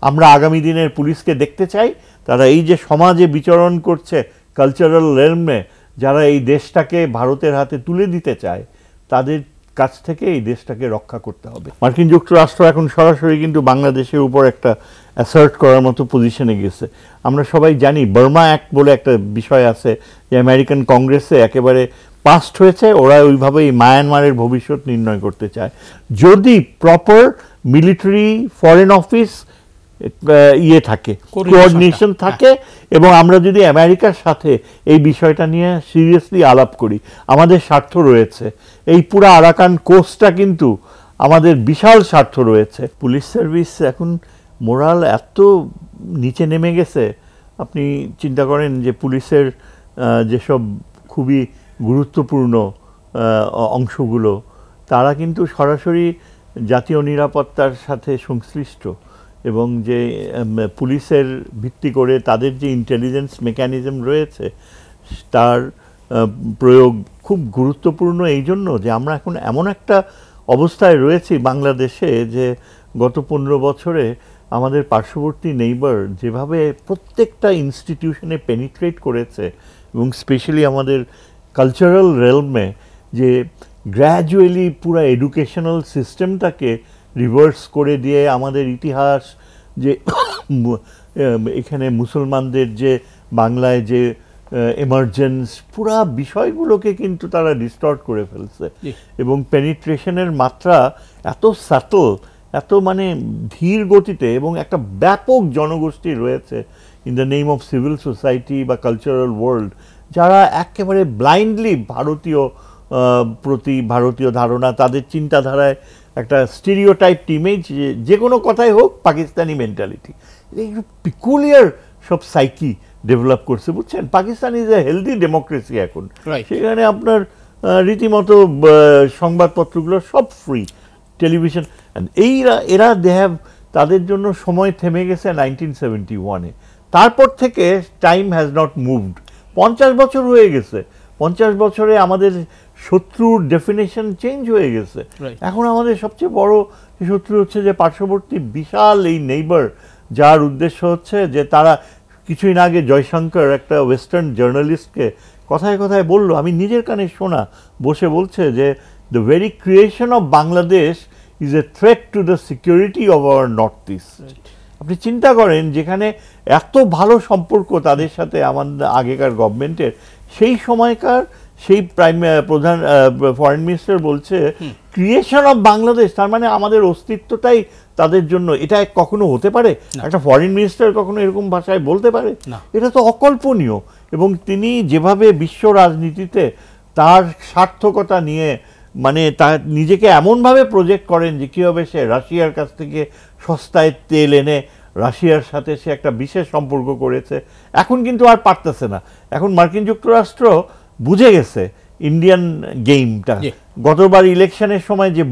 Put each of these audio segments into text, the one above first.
আমরা আগামী দিনের পুলিশকে দেখতে চাই তারা এই যে সমাজে বিচরণ করছে কালচারাল রেলমে, যারা এই দেশটাকে ভারতের হাতে তুলে দিতে চায়, তাদের কাছ থেকে এই দেশটাকে রক্ষা করতে হবে। মার্কিন যুক্তরাষ্ট্র এখন সরাসরি কিন্তু বাংলাদেশের উপর একটা অ্যাসার্ট করার মতো পজিশনে গেছে। আমরা সবাই জানি বার্মা অ্যাক্ট বলে একটা বিষয় আছে যে আমেরিকান কংগ্রেসে একেবারে পাস্ট হয়েছে, ওরা ওইভাবেই মায়ানমারের ভবিষ্যৎ নির্ণয় করতে চায়। যদি প্রপার মিলিটারি ফরেন অফিস থাকে, কোঅর্ডিনেশন থাকে, এবং আমরা যদি আমেরিকার সাথে এই বিষয়টা নিয়ে সিরিয়াসলি আলাপ করি, আমাদের স্বার্থ রয়েছে। এই পুরো আরাকান কোস্টটা কিন্তু আমাদের বিশাল স্বার্থ রয়েছে। পুলিশ সার্ভিস এখন মোরাল এত নিচে নেমে গেছে, আপনি চিন্তা করেন যে পুলিশের যেসব খুবই গুরুত্বপূর্ণ অংশগুলো, তারা কিন্তু সরাসরি জাতীয় নিরাপত্তার সাথে সংশ্লিষ্ট, এবং যে পুলিশের ভিত্তি করে তাদের যে ইন্টেলিজেন্স মেকানিজম রয়েছে তার প্রয়োগ খুব গুরুত্বপূর্ণ। এই জন্য যে আমরা এখন এমন একটা অবস্থায় রয়েছি বাংলাদেশে যে গত 15 বছরে আমাদের পার্শ্ববর্তী নেইবার যেভাবে প্রত্যেকটা ইনস্টিটিউশনে পেনিট্রেট করেছে, এবং স্পেশালি আমাদের কালচারাল রেলমে যে গ্র্যাজুয়ালি পুরো এডুকেশনাল সিস্টেমটাকে রিভার্স করে দিয়ে আমাদের ইতিহাস, যে এখানে মুসলমানদের যে বাংলায় যে এমার্জেন্স, পুরা বিষয়গুলোকে কিন্তু তারা ডিস্টর্ট করে ফেলছে। এবং পেনিট্রেশনের মাত্রা এত সাটল, এত মানে ধীর গতিতে, এবং একটা ব্যাপক জনগোষ্ঠী রয়েছে in the name of civil society বা কালচারাল ওয়ার্ল্ড, যারা একেবারে ব্লাইন্ডলি ভারতীয় ধারণা, তাদের চিন্তাধারায় একটা স্টিরিওটাইপ ইমেজ, যে কোনো কথাই হোক পাকিস্তানি মেন্টালিটি, পিকুলিয়ার সব সাইকি ডেভেলপ করছে, বুঝছেন। Pakistan is a healthy democracy এখন, সেখানে আপনার রীতিমতো সংবাদপত্রগুলো সব ফ্রি, টেলিভিশন। এরা তাদের জন্য সময় থেমে গেছে 1971-এ, তারপর থেকে টাইম হ্যাজ নট মুভড। 50 বছর হয়ে গেছে, 50 বছরে আমাদের শত্রুর ডেফিনেশন চেঞ্জ হয়ে গেছে। এখন আমাদের সবচেয়ে বড় শত্রু হচ্ছে যে পার্শ্ববর্তী বিশাল এই নেইবার, যার উদ্দেশ্য হচ্ছে যে তারা কিছুদিন আগে জয়শঙ্কর একটা ওয়েস্টার্ন জার্নালিস্টকে কথায় কথায় বললো, আমি নিজের কানে শোনা, বসে বলছে যে the very creation of Bangladesh is a threat to the security of our north east. আপনি চিন্তা করেন যেখানে এত ভালো সম্পর্ক তাদের সাথে আমাদের আগেকার গভর্নমেন্টের, সেই সময়কার সেই প্রধান ফরেন মিনিস্টার বলছে ক্রিয়েশন অফ বাংলাদেশ, তার মানে আমাদের অস্তিত্বটাই তাদের জন্য। এটা কখনো হতে পারে? একটা ফরেন মিনিস্টার কখনো এরকম ভাষায় বলতে পারে? এটা তো অকল্পনীয়। এবং তিনি যেভাবে বিশ্ব রাজনীতিতে তার সার্থকতা নিয়ে মানে তার নিজেকে এমনভাবে প্রজেক্ট করেন যে কীভাবে সে রাশিয়ার কাছ থেকে সস্তায় তেল এনে রাশিয়ার সাথে সে একটা বিশেষ সম্পর্ক করেছে, এখন কিন্তু আর পারতেছে না। এখন মার্কিন যুক্তরাষ্ট্র বুঝে গেছে ইন্ডিয়ান গেমটা। গতবার ইলেকশনের সময় যে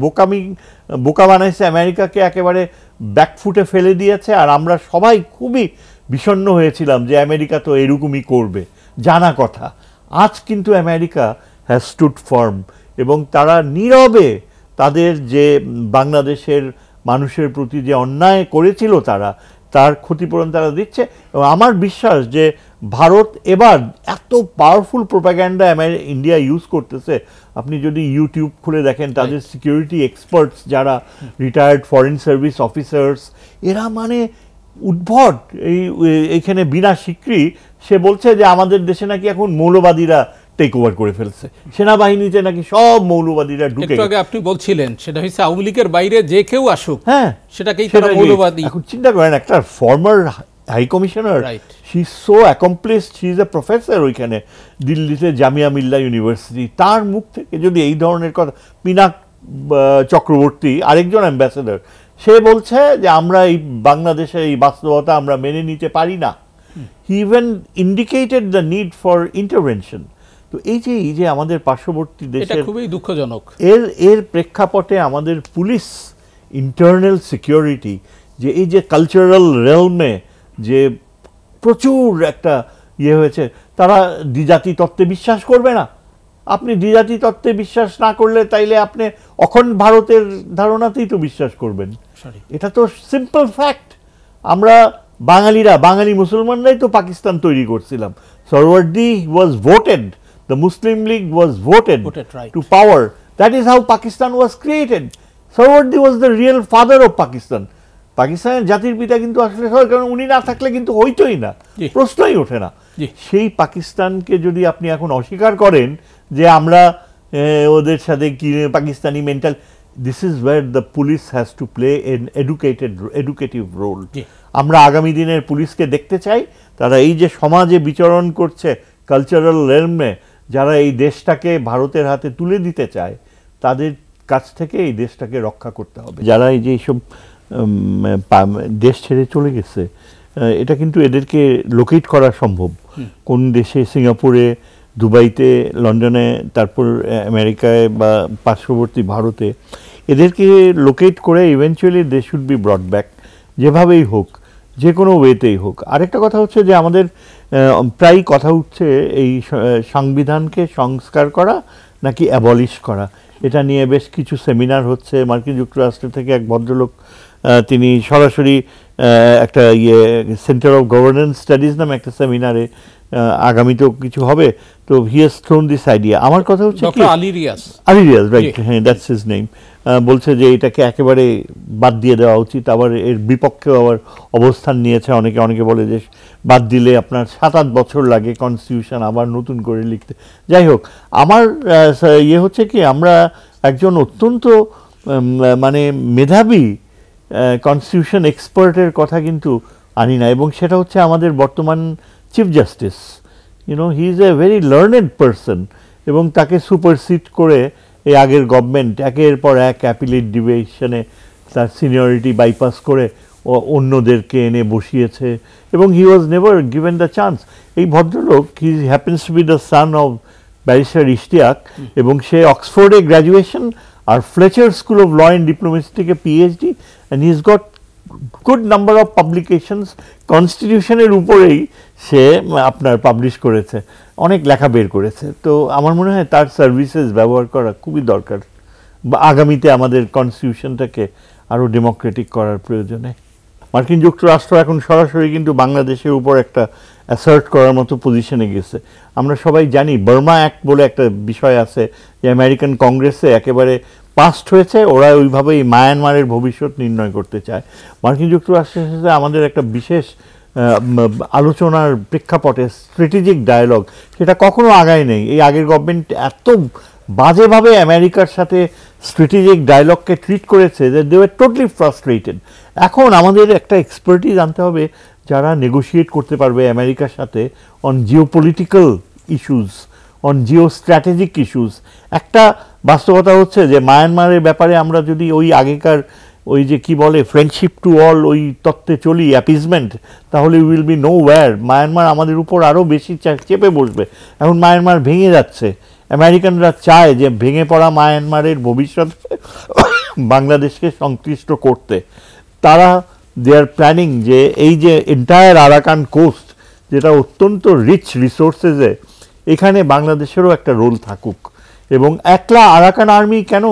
বোকা বানাইছে আমেরিকাকে, একেবারে ব্যাকফুটে ফেলে দিয়েছে। আর আমরা সবাই খুবই বিষণ্ণ হয়েছিলাম যে আমেরিকা তো এরকমই করবে, জানা কথা। আজ কিন্তু আমেরিকা হ্যাজ স্টুড ফার্ম, এবং তারা নীরবে তাদের যে বাংলাদেশের মানুষের প্রতি যে অন্যায় করেছিল তার ক্ষতিপূরণ তারা দিচ্ছে। এবং আমার বিশ্বাস যে ভারত এবার এত পাওয়ারফুল প্রোপাগ্যান্ডা ইন্ডিয়া ইউজ করতেছে। আপনি যদি ইউটিউব খুলে দেখেন, তাদের সিকিউরিটি এক্সপার্টস যারা রিটায়ার্ড ফরেন সার্ভিস অফিসার্স, এরা মানে উদ্ভট এইখানে বিনা স্বীকৃতি সে বলছে যে আমাদের দেশে নাকি এখন মৌলবাদীরা টেক ওভার করে ফেলছে, সেনাবাহিনীতে নাকি সব মৌলবাদীরা ঢুকে গেছে। আপনি বলছিলেন সেটা হচ্ছে আওয়ামী লীগের বাইরে যে কেউ আসুক, হ্যাঁ, সেটাকেই তারা মৌলবাদী। এখন চিন্তা করেন একটা former high commissioner, she is so accomplished, she is a professor ওইখানে দিল্লিতে জামিয়া মিল্লা ইউনিভার্সিটি, তার মুখ থেকে যদি এই ধরনের কথা, পিনাক চক্রবর্তী আরেকজন অ্যাম্বাসেডর, সে বলছে যে আমরা এই বাংলাদেশের এই বাস্তবতা আমরা মেনে নিতে পারি না। হি even indicated the need for intervention. তো এই যে আমাদের পার্শ্ববর্তী দেশের খুবই দুঃখজনক, এর প্রেক্ষাপটে আমাদের পুলিশ ইন্টারনাল সিকিউরিটি, যে এই যে কালচারাল রেলমে যে প্রচুর একটা হয়েছে, তারা দ্বিজাতি তত্ত্বে বিশ্বাস করবে না। আপনি দ্বিজাতি তত্ত্বে বিশ্বাস না করলে তাইলে আপনি অখণ্ড ভারতের ধারণাতেই তো বিশ্বাস করবেন। এটা তো সিম্পল ফ্যাক্ট। আমরা বাঙালি মুসলমানরাই তো পাকিস্তান তৈরি করছিলাম। Suhrawardy was voted, the Muslim League was voted right. To power. That is how Pakistan was created. Suhrawardy was the real father of Pakistan. পাকিস্তানের জাতির পিতা কিন্তু আসলে কারণ উনি না থাকলে কিন্তু হইতোই না, প্রশ্নই ওঠে না। সেই পাকিস্তানকে যদি আপনি এখন অস্বীকার করেন যে আমরা ওদের সাথে কি Pakistani mental, this is where the police has to play an educative role. আমরা আগামী দিনের পুলিশকে দেখতে চাই তারা এই যে সমাজে বিচরণ করছে কালচারাল রেলমে, যারা এই দেশটাকে ভারতের হাতে তুলে দিতে চায়, তাদের কাছ থেকে এই দেশটাকে রক্ষা করতে হবে। যারা এই যে এইসব দেশ ছেড়ে চলে গেছে, এটা কিন্তু এদেরকে লোকেট করা সম্ভব। কোন দেশে, সিঙ্গাপুরে, দুবাইতে, লন্ডনে, তারপর আমেরিকায় বা পার্শ্ববর্তী ভারতে, এদেরকে লোকেট করে eventually they should be brought back, যেভাবেই হোক, যে কোনো ওয়েতেই হোক। আরেকটা কথা হচ্ছে যে আমাদের প্রায় কথা উঠছে এই সংবিধানকে সংস্কার করা নাকি অ্যাবলিশ করা, এটা নিয়ে বেশ কিছু সেমিনার হচ্ছে। মার্কিন যুক্তরাষ্ট্র থেকে এক ভদ্রলোক, তিনি সরাসরি একটা সেন্টার অফ গভর্নেন্স স্টাডিজ নামে একটা সেমিনারে, আগামীতেও কিছু হবে, তো he has thrown this idea. আমার কথা হচ্ছে আলী রিয়াজ, রাইট, হ্যাঁ, দ্যাটস হিজ নেম। বলছে যে এটাকে একেবারে বাদ দিয়ে দেওয়া উচিত। আবার এর বিপক্ষেও আবার অবস্থান নিয়েছে অনেকে বলে যে বাদ দিলে আপনার 7-8 বছর লাগে কনস্টিটিউশন আবার নতুন করে লিখতে। যাই হোক, আমার হচ্ছে কি, আমরা একজন অত্যন্ত মানে মেধাবী কনস্টিটিউশন এক্সপার্টের কথা কিন্তু আনি না, এবং সেটা হচ্ছে আমাদের বর্তমান chief justice. He is a very learned person, এবং তাকে সুপারসিড করে এই আগের গভর্নমেন্ট একের পর এক অ্যাপিলেট ডিভিশনে তার সিনিয়রিটি বাইপাস করে অন্যদেরকে এনে বসিয়েছে, এবং he was never given the chance. এই ভদ্রলোক, he happens to be the son of barrister Ishtiaq, এবং সে অক্সফোর্ডে গ্র্যাজুয়েশন আর Fletcher school of law and diplomacy থেকে PhD, and he is got good number of publications কনস্টিটিউশনের উপরেই সে আপনার পাবলিশ করেছে, অনেক লেখা বের করেছে। তো আমার মনে হয় তার সার্ভিসেস ব্যবহার করা খুবই দরকার, বা আগামীতে আমাদের কনস্টিটিউশনটাকে আরও ডেমোক্রেটিক করার প্রয়োজনে। মার্কিন যুক্তরাষ্ট্র এখন সরাসরি কিন্তু বাংলাদেশের উপর একটা অ্যাসার্ট করার মতো পজিশনে গেছে। আমরা সবাই জানি বার্মা অ্যাক্ট বলে একটা বিষয় আছে, যে আমেরিকান কংগ্রেসে একেবারে পাস্ট হয়েছে, ওরা ওইভাবেই মায়ানমারের ভবিষ্যৎ নির্ণয় করতে চায়। মার্কিন যুক্তরাষ্ট্রের সাথে আমাদের একটা বিশেষ আলোচনার প্রেক্ষাপটে স্ট্র্যাটেজিক ডায়ালগ, সেটা কখনো আগায় নেই। এই আগের গভর্নমেন্ট এত বাজেভাবে আমেরিকার সাথে স্ট্র্যাটেজিক ডায়ালগকে ট্রিট করেছে যে দে ওয়ার টোটালি ফ্রাস্ট্রেটেড। এখন আমাদের একটা এক্সপার্টিজ আনতে হবে যারা নেগোশিয়েট করতে পারবে আমেরিকার সাথে on geopolitical issues, on Jio strategic issues. একটা বাস্তবতা হচ্ছে যে মায়ানমারের ব্যাপারে আমরা যদি ওই আগেকার ওই যে কি বলে ফ্রেন্ডশিপ টু অল ওই তত্ত্বে চলি, অ্যাপিজমেন্ট, তাহলে will be no wire. Myanmar আমাদের উপর আরও বেশি চেপে বসবে। এখন মায়ানমার ভেঙে যাচ্ছে, আমেরিকানরা চায় যে ভেঙে পড়া মায়ানমারের ভবিষ্যৎ বাংলাদেশকে সংশ্লিষ্ট করতে। তারা দে আর প্ল্যানিং যে এই যে এন্টায়ার আরাকান কোস্ট, যেটা অত্যন্ত রিচ রিসোর্সেসে, এখানে বাংলাদেশেরও একটা রোল থাকুক। এবং একলা আরাকান আর্মি কেন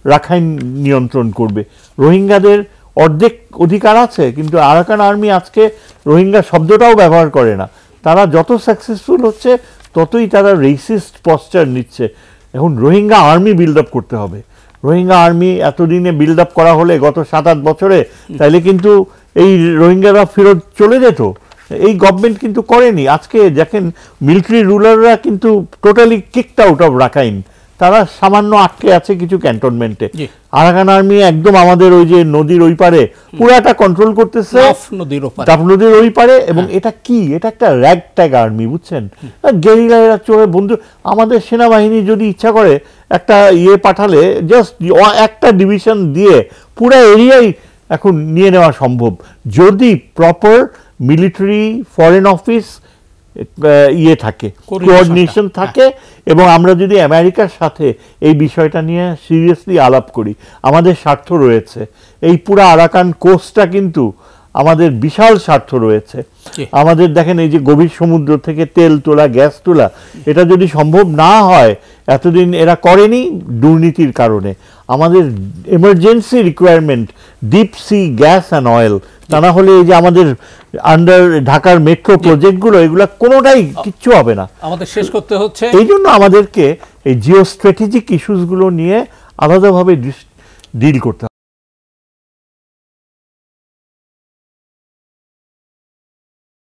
রাখাইন নিয়ন্ত্রণ করবে? রোহিঙ্গাদের অর্ধেক অধিকার আছে, কিন্তু আরাকান আর্মি আজকে রোহিঙ্গা শব্দটাও ব্যবহার করে না। তারা যত সাকসেসফুল হচ্ছে ততই তারা রেসিস্ট পশ্চার নিচ্ছে। এখন রোহিঙ্গা আর্মি বিল্ড আপ করতে হবে। রোহিঙ্গা আর্মি এতদিনে বিল্ড আপ করা হলে গত 7-8 বছরে, তাইলে কিন্তু এই রোহিঙ্গারা ফেরত চলে যেত। এই গভর্নমেন্ট কিন্তু করেনি। আজকে দেখেন মিলিটারি রুলাররা কিন্তু totally kicked out of Rakhine, তারা সামান্য আটকে আছে কিছু ক্যান্টনমেন্টে। আরাকান আর্মি একদম আমাদের ওই যে নদীর ওই পারে পুরাটা কন্ট্রোল করতেছে, টাপ নদীর ওই পারে। এবং এটা কি, এটা একটা র্যাগ ট্যাগ আর্মি, বুঝছেন, গেরিলা এরা চলে বন্ধু। আমাদের সেনাবাহিনী যদি ইচ্ছা করে একটা পাঠালে, জাস্ট একটা ডিভিশন দিয়ে পুরা এরিয়াই এখন নিয়ে নেওয়া সম্ভব, যদি প্রপার মিলিটারি ফরেন অফিস থাকে, কোঅর্ডিনেশন থাকে। এবং আমরা যদি আমেরিকার সাথে এই বিষয়টা নিয়ে সিরিয়াসলি আলাপ করি, আমাদের স্বার্থ রয়েছে। এই পুরো আরাকান কোস্টটা কিন্তু আমাদের বিশাল স্বার্থ রয়েছে। আমাদের দেখেন এই যে গভীর সমুদ্র থেকে তেল তোলা, গ্যাস তোলা, এটা যদি সম্ভব না হয়, এতদিন এরা করেনি দুর্নীতির কারণে। আমাদের emergency requirement deep sea gas and oil, তা না হলে এই যে আমাদের আন্ডার ঢাকার মেট্রো প্রজেক্টগুলো এগুলো কোনোটাই কিচ্ছু হবে না। আমাদের শেষ করতে হচ্ছে। এই জন্য আমাদেরকে এই জিও স্ট্র্যাটেজিক ইস্যুসগুলো নিয়ে আলাদাভাবে ডিল করতে হবে।